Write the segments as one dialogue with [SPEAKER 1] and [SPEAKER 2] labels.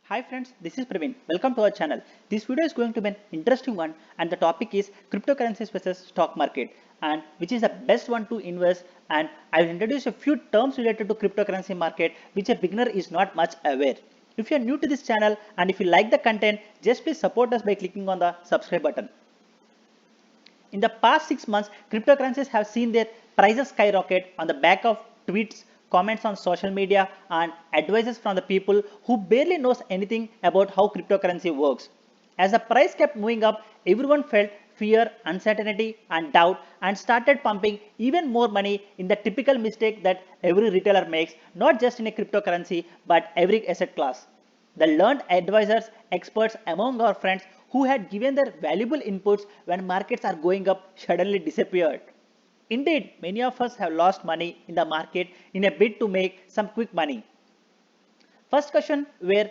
[SPEAKER 1] Hi friends, this is Praveen. Welcome to our channel. This video is going to be an interesting one and the topic is cryptocurrencies versus stock market and which is the best one to invest, and I will introduce a few terms related to cryptocurrency market which a beginner is not much aware. If you are new to this channel and if you like the content, just please support us by clicking on the subscribe button. In the past 6 months, cryptocurrencies have seen their prices skyrocket on the back of tweets, comments on social media, and advices from the people who barely knows anything about how cryptocurrency works. As the price kept moving up, everyone felt fear, uncertainty, and doubt and started pumping even more money in the typical mistake that every retailer makes, not just in a cryptocurrency but every asset class. The learned advisors, experts among our friends who had given their valuable inputs when markets are going up suddenly disappeared. Indeed, many of us have lost money in the market in a bid to make some quick money. First question where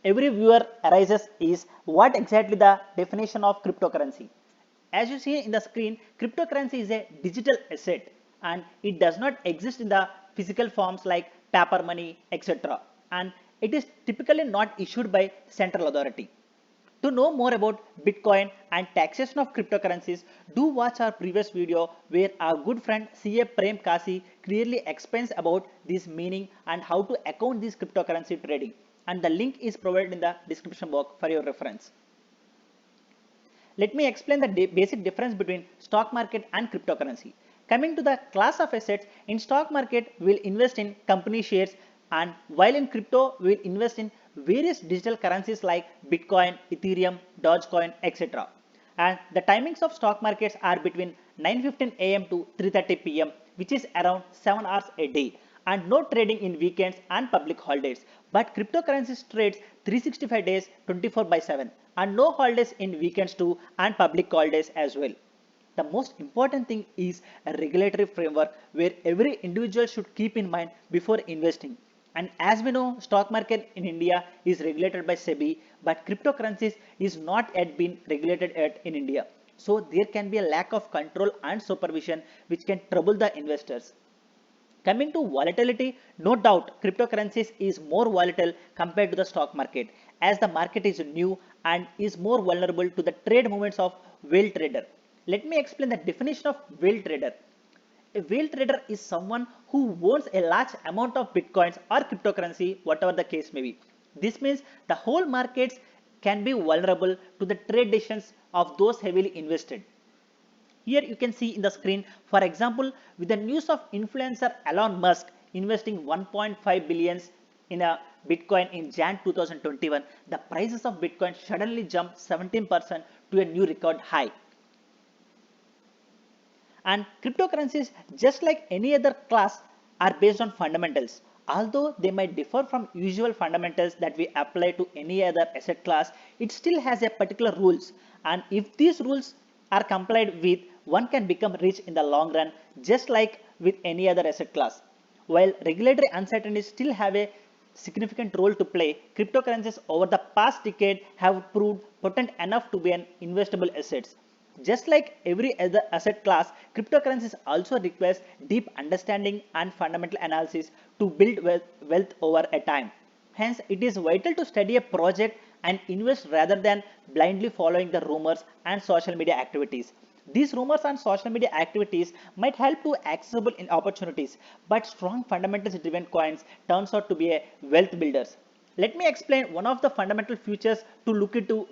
[SPEAKER 1] every viewer arises is what exactly the definition of cryptocurrency? As you see in the screen, cryptocurrency is a digital asset and it does not exist in the physical forms like paper money, etc. And it is typically not issued by central authority. To know more about Bitcoin and taxation of cryptocurrencies, do watch our previous video where our good friend CA Prem Kasi clearly explains about this meaning and how to account this cryptocurrency trading. And the link is provided in the description box for your reference. Let me explain the basic difference between stock market and cryptocurrency. Coming to the class of assets, in stock market we'll invest in company shares, and while in crypto we'll invest in various digital currencies like Bitcoin, Ethereum, Dogecoin, etc. And the timings of stock markets are between 9:15 a.m. to 3:30 p.m., which is around 7 hours a day, and no trading in weekends and public holidays. But cryptocurrencies trades 365 days 24 by 7 and no holidays in weekends too and public holidays as well. The most important thing is a regulatory framework where every individual should keep in mind before investing. And as we know, stock market in India is regulated by SEBI, but cryptocurrencies is not yet been regulated yet in India. So there can be a lack of control and supervision which can trouble the investors. Coming to volatility, no doubt cryptocurrencies is more volatile compared to the stock market as the market is new and is more vulnerable to the trade movements of whale trader. Let me explain the definition of whale trader. A whale trader is someone who owns a large amount of bitcoins or cryptocurrency, whatever the case may be. This means the whole markets can be vulnerable to the trade decisions of those heavily invested. Here you can see in the screen, for example, with the news of influencer Elon Musk investing 1.5 billions in a Bitcoin in Jan 2021, the prices of Bitcoin suddenly jumped 17% to a new record high. And cryptocurrencies, just like any other class, are based on fundamentals. Although they might differ from usual fundamentals that we apply to any other asset class, it still has a particular rules. And if these rules are complied with, one can become rich in the long run, just like with any other asset class. While regulatory uncertainties still have a significant role to play, cryptocurrencies over the past decade have proved potent enough to be an investable assets. Just like every other asset class, cryptocurrencies also requires deep understanding and fundamental analysis to build wealth over a time. Hence, it is vital to study a project and invest rather than blindly following the rumors and social media activities. These rumors and social media activities might help to accessible in opportunities, but strong fundamentals driven coins turns out to be a wealth builders. Let me explain one of the fundamental features to look into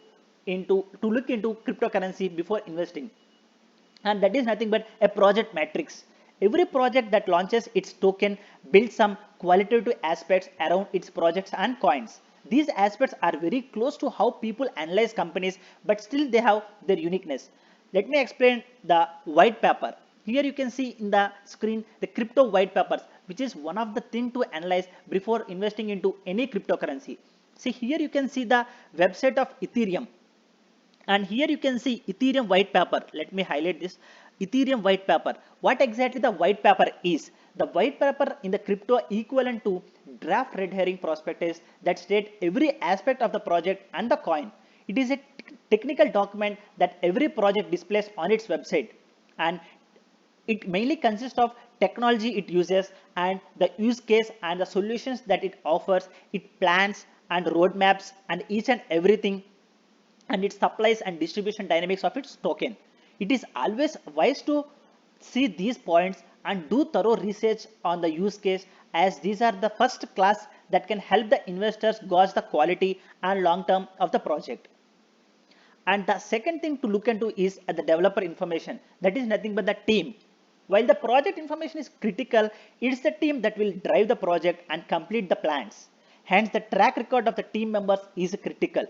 [SPEAKER 1] cryptocurrency before investing, and that is nothing but a project matrix. Every project that launches its token builds some qualitative aspects around its projects and coins. These aspects are very close to how people analyze companies, but still they have their uniqueness. Let me explain the white paper. Here you can see in the screen the crypto white papers, which is one of the thing to analyze before investing into any cryptocurrency. See, here you can see the website of Ethereum, and here you can see Ethereum white paper. Let me highlight this Ethereum white paper. What exactly the white paper is? The white paper in the crypto equivalent to draft red herring prospectus that state every aspect of the project and the coin. It is a technical document that every project displays on its website, and it mainly consists of technology it uses and the use case and the solutions that it offers, it plans and roadmaps and each and everything and its supplies and distribution dynamics of its token. It is always wise to see these points and do thorough research on the use case, as these are the first class that can help the investors gauge the quality and long term of the project. And the second thing to look into is at the developer information. That is nothing but the team. While the project information is critical, it is the team that will drive the project and complete the plans. Hence, the track record of the team members is critical.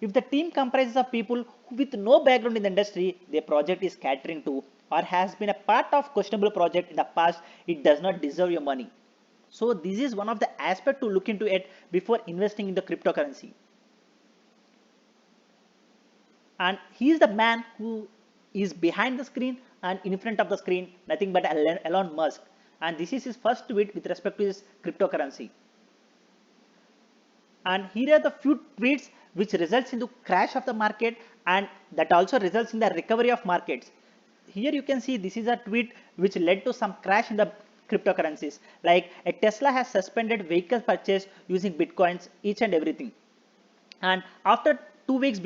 [SPEAKER 1] If the team comprises of people with no background in the industry the project is catering to, or has been a part of questionable project in the past, it does not deserve your money. So this is one of the aspects to look into it before investing in the cryptocurrency. And he is the man who is behind the screen and in front of the screen, nothing but Elon Musk. And this is his first tweet with respect to his cryptocurrency. And here are the few tweets which results into crash of the market and that also results in the recovery of markets. Here you can see this is a tweet which led to some crash in the cryptocurrencies, like a Tesla has suspended vehicle purchase using bitcoins each and everything. And after 2 weeks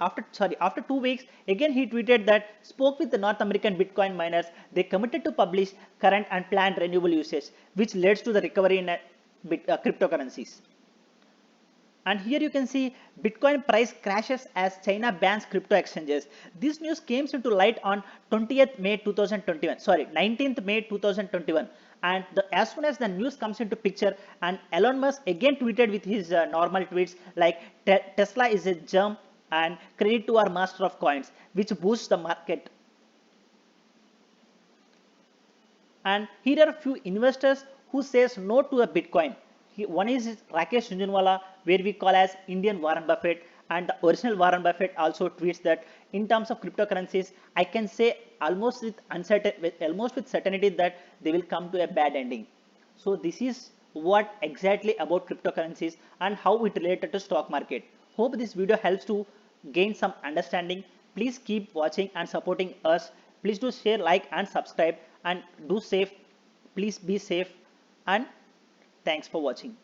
[SPEAKER 1] after 2 weeks again he tweeted that spoke with the North American Bitcoin miners. They committed to publish current and planned renewable usage, which leads to the recovery in cryptocurrencies. And here you can see Bitcoin price crashes as China bans crypto exchanges. This news came into light on 20th May 2021. Sorry, 19th May 2021. And as soon as the news comes into picture, and Elon Musk again tweeted with his normal tweets like Tesla is a germ and credit to our master of coins, which boosts the market. And here are a few investors who says no to a Bitcoin. One is Rakesh Jhunjhunwala, where we call as Indian Warren Buffett, and the original Warren Buffett also tweets that in terms of cryptocurrencies, I can say almost with certainty that they will come to a bad ending. So this is what exactly about cryptocurrencies and how it related to stock market. Hope this video helps to gain some understanding. Please keep watching and supporting us. Please do share, like and subscribe, and do safe. Please be safe, and thanks for watching.